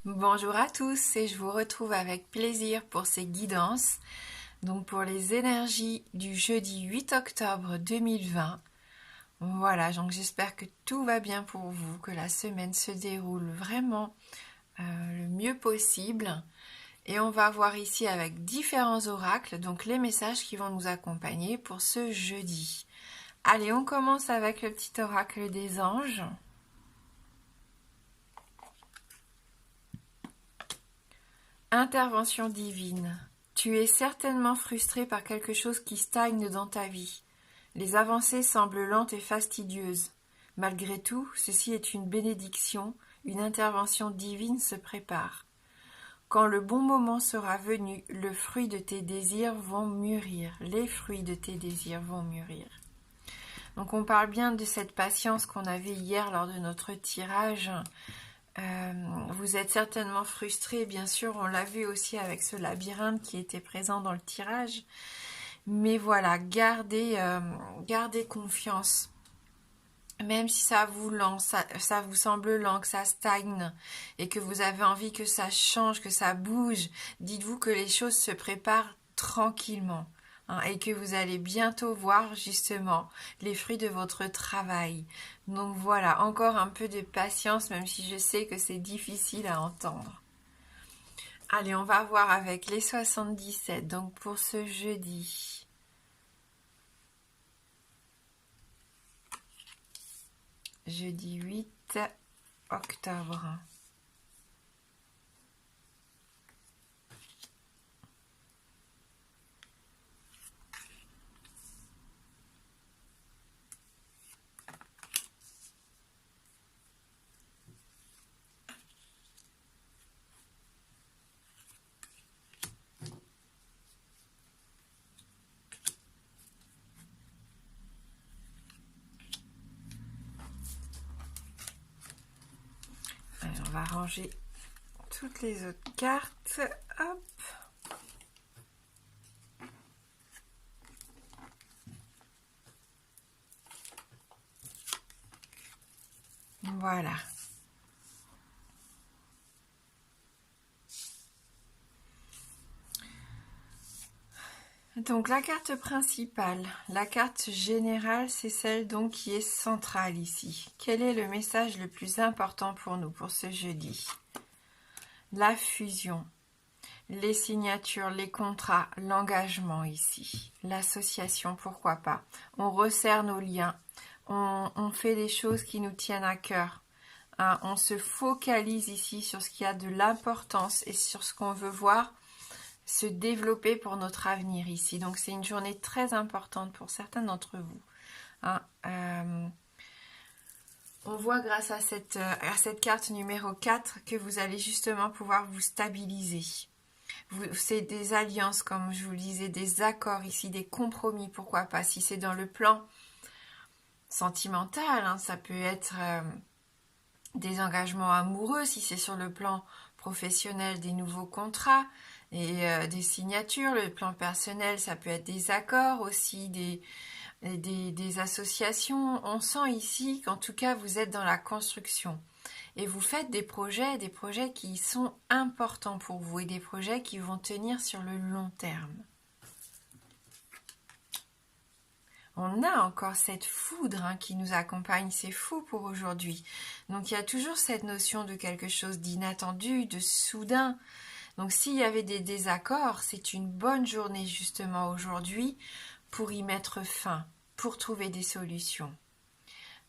Bonjour à tous et je vous retrouve avec plaisir pour ces guidances. Donc pour les énergies du jeudi 8 octobre 2020. Voilà, donc j'espère que tout va bien pour vous, que la semaine se déroule vraiment le mieux possible. Et on va voir ici avec différents oracles, donc les messages qui vont nous accompagner pour ce jeudi. Allez, on commence avec le petit oracle des anges. Intervention divine. Tu es certainement frustré par quelque chose qui stagne dans ta vie. Les avancées semblent lentes et fastidieuses. Malgré tout, ceci est une bénédiction, une intervention divine se prépare. Quand le bon moment sera venu, le fruit de tes désirs vont mûrir. Les fruits de tes désirs vont mûrir. Donc on parle bien de cette patience qu'on avait hier lors de notre tirage. Vous êtes certainement frustré, bien sûr, on l'a vu aussi avec ce labyrinthe qui était présent dans le tirage. Mais voilà, gardez confiance. Même si ça vous lance, ça vous semble lent, que ça stagne et que vous avez envie que ça change, que ça bouge, dites-vous que les choses se préparent tranquillement. Et que vous allez bientôt voir justement les fruits de votre travail. Donc voilà, encore un peu de patience, même si je sais que c'est difficile à entendre. Allez, on va voir avec les 77, donc pour ce jeudi. Jeudi 8 octobre. On va ranger toutes les autres cartes. Hop. Voilà. Donc la carte principale, la carte générale, c'est celle donc qui est centrale ici. Quel est le message le plus important pour nous pour ce jeudi? La fusion, les signatures, les contrats, l'engagement ici, l'association, pourquoi pas. On resserre nos liens, on fait des choses qui nous tiennent à cœur. On se focalise ici sur ce qui a de l'importance et sur ce qu'on veut voir se développer pour notre avenir ici. Donc c'est une journée très importante pour certains d'entre vous. On voit grâce à cette carte numéro 4 que vous allez justement pouvoir vous stabiliser. C'est des alliances, comme je vous le disais, des accords ici, des compromis, pourquoi pas. Si c'est dans le plan sentimental, ça peut être des engagements amoureux, si c'est sur le plan professionnel, des nouveaux contrats et des signatures. Le plan personnel, ça peut être des accords aussi, des associations. On sent ici qu'en tout cas vous êtes dans la construction et vous faites des projets qui sont importants pour vous et des projets qui vont tenir sur le long terme. On a encore cette foudre qui nous accompagne, c'est fou pour aujourd'hui. Donc il y a toujours cette notion de quelque chose d'inattendu, de soudain. Donc s'il y avait des désaccords, c'est une bonne journée justement aujourd'hui pour y mettre fin, pour trouver des solutions.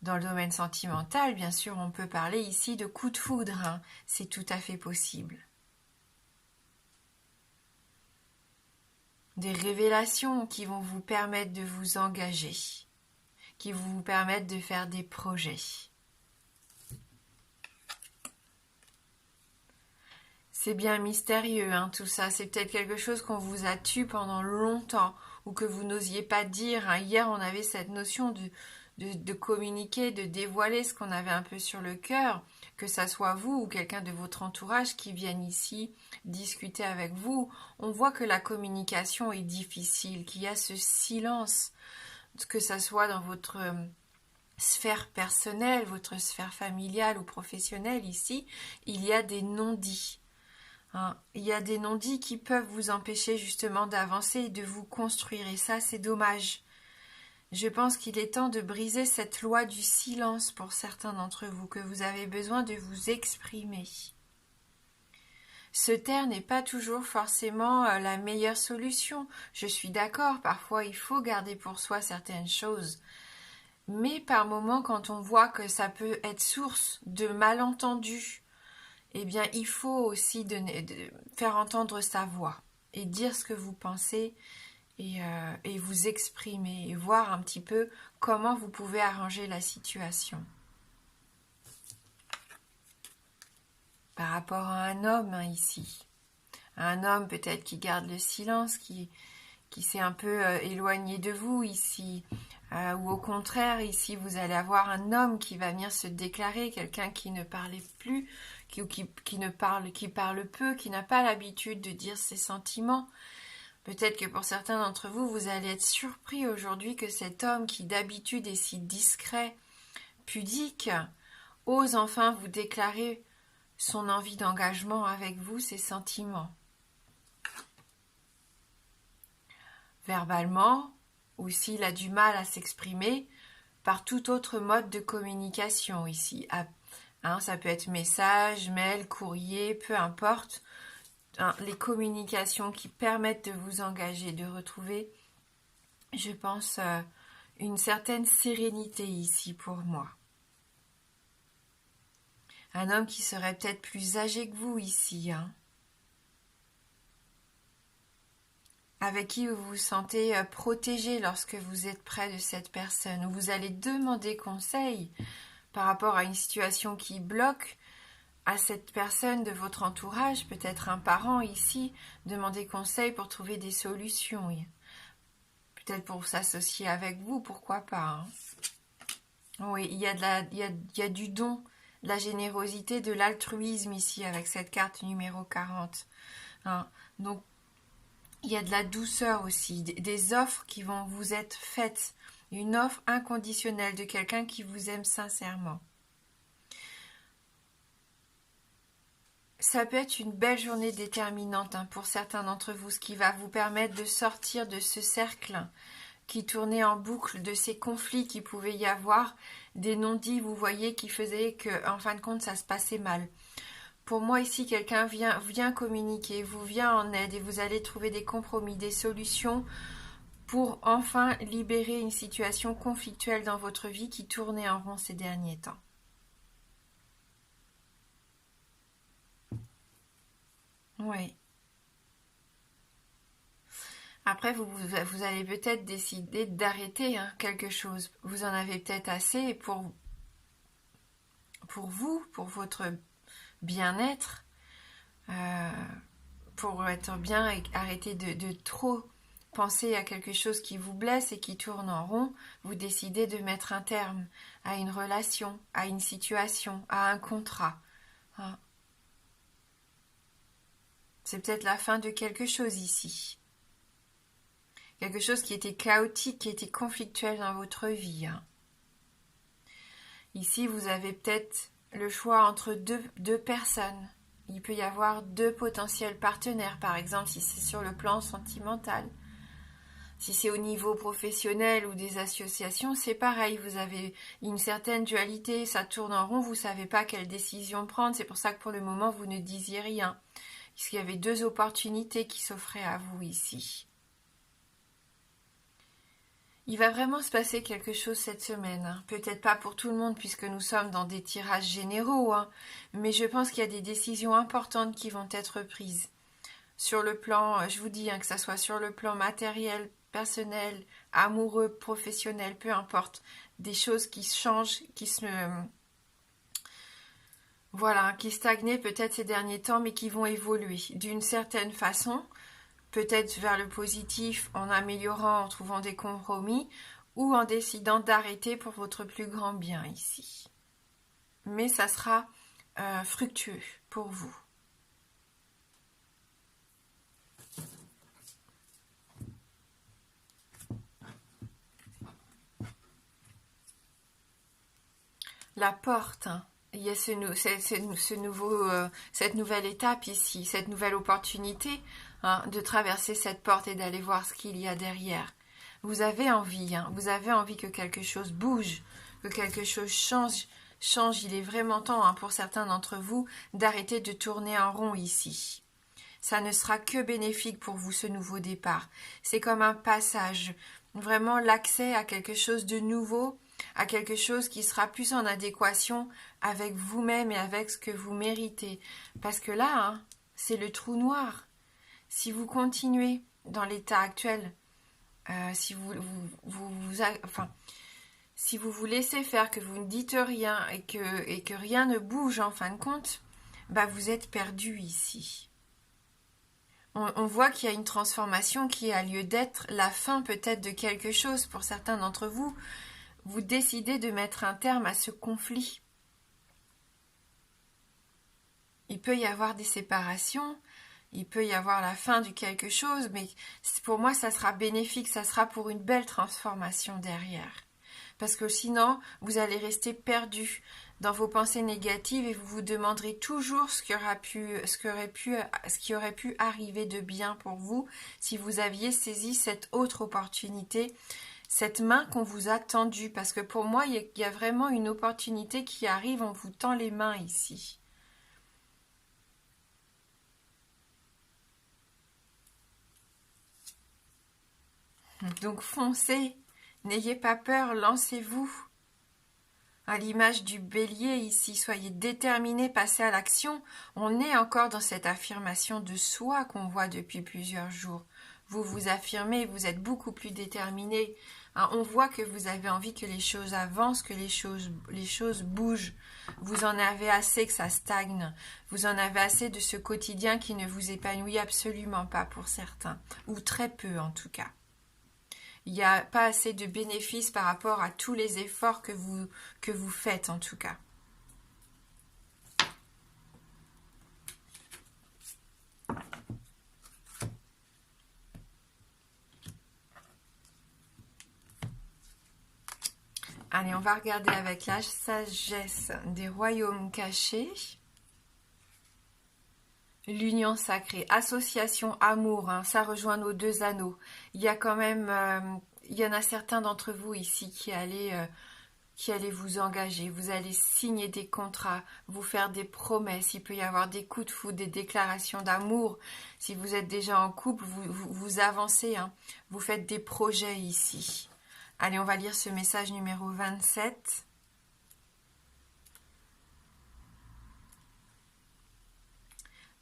Dans le domaine sentimental, bien sûr, on peut parler ici de coup de foudre, c'est tout à fait possible. Des révélations qui vont vous permettre de vous engager, qui vont vous permettre de faire des projets. C'est bien mystérieux, tout ça. C'est peut-être quelque chose qu'on vous a tué pendant longtemps ou que vous n'osiez pas dire. Hier, on avait cette notion de communiquer, de dévoiler ce qu'on avait un peu sur le cœur, que ça soit vous ou quelqu'un de votre entourage qui vienne ici discuter avec vous. On voit que la communication est difficile, qu'il y a ce silence, que ça soit dans votre sphère personnelle, votre sphère familiale ou professionnelle ici, il y a des non-dits. Hein. Il y a des non-dits qui peuvent vous empêcher justement d'avancer et de vous construire. Et ça, c'est dommage. Je pense qu'il est temps de briser cette loi du silence pour certains d'entre vous, que vous avez besoin de vous exprimer. Se taire n'est pas toujours forcément la meilleure solution. Je suis d'accord, parfois il faut garder pour soi certaines choses. Mais par moments, quand on voit que ça peut être source de malentendus, eh bien, il faut aussi faire entendre sa voix et dire ce que vous pensez et vous exprimer et voir un petit peu comment vous pouvez arranger la situation. Par rapport à un homme ici, un homme peut-être qui garde le silence, qui s'est un peu éloigné de vous ici, ou au contraire ici vous allez avoir un homme qui va venir se déclarer, quelqu'un qui ne parlait plus, qui parle peu, qui n'a pas l'habitude de dire ses sentiments. Peut-être que pour certains d'entre vous, vous allez être surpris aujourd'hui que cet homme qui d'habitude est si discret, pudique, ose enfin vous déclarer son envie d'engagement avec vous, ses sentiments. Verbalement, ou s'il a du mal à s'exprimer, par tout autre mode de communication ici. Ça peut être message, mail, courrier, peu importe. Les communications qui permettent de vous engager, de retrouver, je pense, une certaine sérénité ici pour moi. Un homme qui serait peut-être plus âgé que vous ici, avec qui vous vous sentez protégé lorsque vous êtes près de cette personne, où vous allez demander conseil par rapport à une situation qui bloque à cette personne de votre entourage, peut-être un parent ici, demander conseil pour trouver des solutions. Peut-être pour s'associer avec vous, pourquoi pas. Oui, il y a du don, de la générosité, de l'altruisme ici avec cette carte numéro 40. Donc, il y a de la douceur aussi, des offres qui vont vous être faites, une offre inconditionnelle de quelqu'un qui vous aime sincèrement. Ça peut être une belle journée déterminante pour certains d'entre vous, ce qui va vous permettre de sortir de ce cercle qui tournait en boucle, de ces conflits qui pouvaient y avoir, des non-dits, vous voyez, qui faisaient que, en fin de compte, ça se passait mal. Pour moi, ici, quelqu'un vient communiquer, vous vient en aide et vous allez trouver des compromis, des solutions pour enfin libérer une situation conflictuelle dans votre vie qui tournait en rond ces derniers temps. Oui. Après, vous allez peut-être décider d'arrêter quelque chose. Vous en avez peut-être assez pour vous, pour votre bien-être, pour être bien et arrêter de trop penser à quelque chose qui vous blesse et qui tourne en rond. Vous décidez de mettre un terme à une relation, à une situation, à un contrat. C'est peut-être la fin de quelque chose ici. Quelque chose qui était chaotique, qui était conflictuel dans votre vie. Ici, vous avez peut-être le choix entre deux personnes. Il peut y avoir deux potentiels partenaires, par exemple, si c'est sur le plan sentimental. Si c'est au niveau professionnel ou des associations, c'est pareil. Vous avez une certaine dualité, ça tourne en rond, vous ne savez pas quelle décision prendre. C'est pour ça que pour le moment, vous ne disiez rien. Parce qu'il y avait deux opportunités qui s'offraient à vous ici. Il va vraiment se passer quelque chose cette semaine. Peut-être pas pour tout le monde puisque nous sommes dans des tirages généraux, mais je pense qu'il y a des décisions importantes qui vont être prises. Sur le plan, je vous dis, que ça soit sur le plan matériel, personnel, amoureux, professionnel, peu importe. Des choses qui changent, qui stagnaient peut-être ces derniers temps, mais qui vont évoluer d'une certaine façon. Peut-être vers le positif en améliorant, en trouvant des compromis, ou en décidant d'arrêter pour votre plus grand bien ici. Mais ça sera fructueux pour vous. la porte, hein. Il y a cette nouvelle étape ici, cette nouvelle opportunité, hein, de traverser cette porte et d'aller voir ce qu'il y a derrière. Vous avez envie, hein, vous avez envie que quelque chose bouge, que quelque chose change. Il est vraiment temps, hein, pour certains d'entre vous, d'arrêter de tourner en rond ici. Ça ne sera que bénéfique pour vous, ce nouveau départ. C'est comme un passage, vraiment l'accès à quelque chose de nouveau, à quelque chose qui sera plus en adéquation avec vous-même et avec ce que vous méritez. Parce que là, hein, c'est le trou noir. Si vous continuez dans l'état actuel, si si vous vous laissez faire, que vous ne dites rien et que rien ne bouge en fin de compte, bah vous êtes perdu ici. On voit qu'il y a une transformation qui a lieu d'être, la fin peut-être de quelque chose pour certains d'entre vous. Vous décidez de mettre un terme à ce conflit. Il peut y avoir des séparations, il peut y avoir la fin de quelque chose, mais pour moi ça sera bénéfique, ça sera pour une belle transformation derrière. Parce que sinon, vous allez rester perdu dans vos pensées négatives et vous vous demanderez toujours ce qui aurait pu arriver de bien pour vous si vous aviez saisi cette autre opportunité, cette main qu'on vous a tendue. Parce que pour moi, il y a vraiment une opportunité qui arrive, on vous tend les mains ici. Donc foncez, n'ayez pas peur, lancez-vous. À l'image du bélier ici, soyez déterminés, passez à l'action. On est encore dans cette affirmation de soi qu'on voit depuis plusieurs jours. Vous vous affirmez, vous êtes beaucoup plus déterminés. Hein, on voit que vous avez envie que les choses avancent, que les choses bougent. Vous en avez assez que ça stagne. Vous en avez assez de ce quotidien qui ne vous épanouit absolument pas pour certains, ou très peu en tout cas. Il n'y a pas assez de bénéfices par rapport à tous les efforts que vous faites en tout cas. Allez, on va regarder avec la sagesse des royaumes cachés. L'union sacrée, association, amour, hein, ça rejoint nos deux anneaux. Il y a quand même, il y en a certains d'entre vous ici qui allez vous engager. Vous allez signer des contrats, vous faire des promesses. Il peut y avoir des coups de foudre, des déclarations d'amour. Si vous êtes déjà en couple, vous avancez, hein, vous faites des projets ici. Allez, on va lire ce message numéro 27.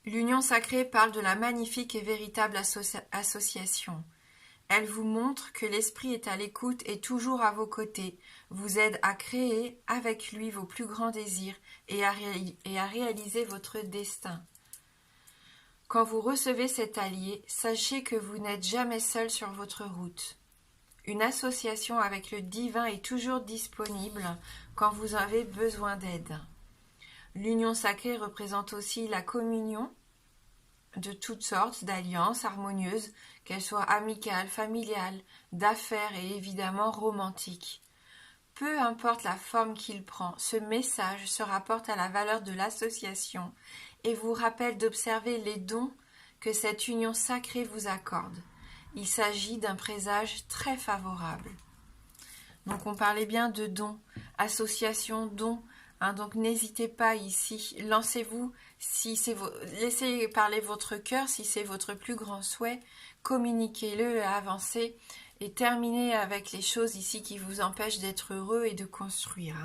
L'union sacrée parle de la magnifique et véritable association. Elle vous montre que l'esprit est à l'écoute et toujours à vos côtés, vous aide à créer avec lui vos plus grands désirs et à réaliser votre destin. Quand vous recevez cet allié, sachez que vous n'êtes jamais seul sur votre route. Une association avec le divin est toujours disponible quand vous avez besoin d'aide. L'union sacrée représente aussi la communion de toutes sortes d'alliances harmonieuses, qu'elles soient amicales, familiales, d'affaires et évidemment romantiques. Peu importe la forme qu'il prend, ce message se rapporte à la valeur de l'association et vous rappelle d'observer les dons que cette union sacrée vous accorde. Il s'agit d'un présage très favorable. Donc on parlait bien de dons, association, dons. Hein, donc n'hésitez pas ici, lancez-vous, laissez parler votre cœur, si c'est votre plus grand souhait, communiquez-le, avancez et terminez avec les choses ici qui vous empêchent d'être heureux et de construire.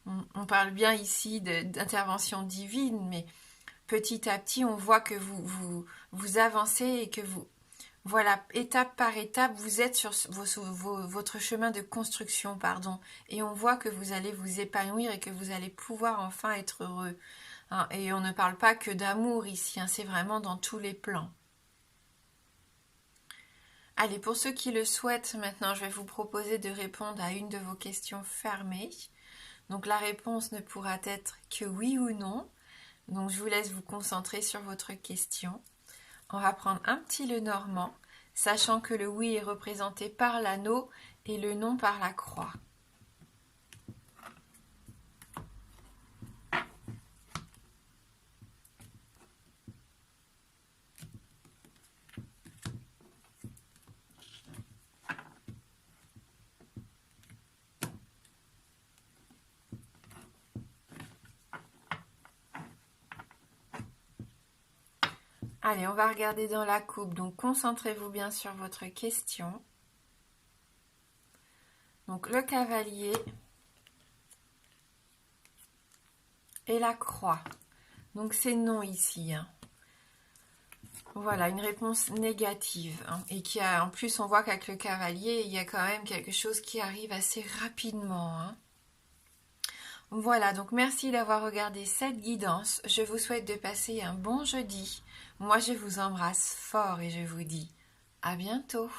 Hein. On parle bien ici d'intervention divine, mais petit à petit on voit que vous avancez et que voilà, étape par étape, vous êtes sur votre chemin de construction, et on voit que vous allez vous épanouir et que vous allez pouvoir enfin être heureux. Hein, et on ne parle pas que d'amour ici, hein, c'est vraiment dans tous les plans. Allez, pour ceux qui le souhaitent, maintenant, je vais vous proposer de répondre à une de vos questions fermées. Donc la réponse ne pourra être que oui ou non. Donc je vous laisse vous concentrer sur votre question. On va prendre un petit Lenormand, sachant que le oui est représenté par l'anneau et le non par la croix. Allez, on va regarder dans la coupe. Donc, concentrez-vous bien sur votre question. Donc, le cavalier et la croix. Donc, c'est non ici. Hein. Voilà, une réponse négative. Hein, et qui a, en plus, on voit qu'avec le cavalier, il y a quand même quelque chose qui arrive assez rapidement. Hein. Voilà, donc merci d'avoir regardé cette guidance. Je vous souhaite de passer un bon jeudi. Moi, je vous embrasse fort et je vous dis à bientôt.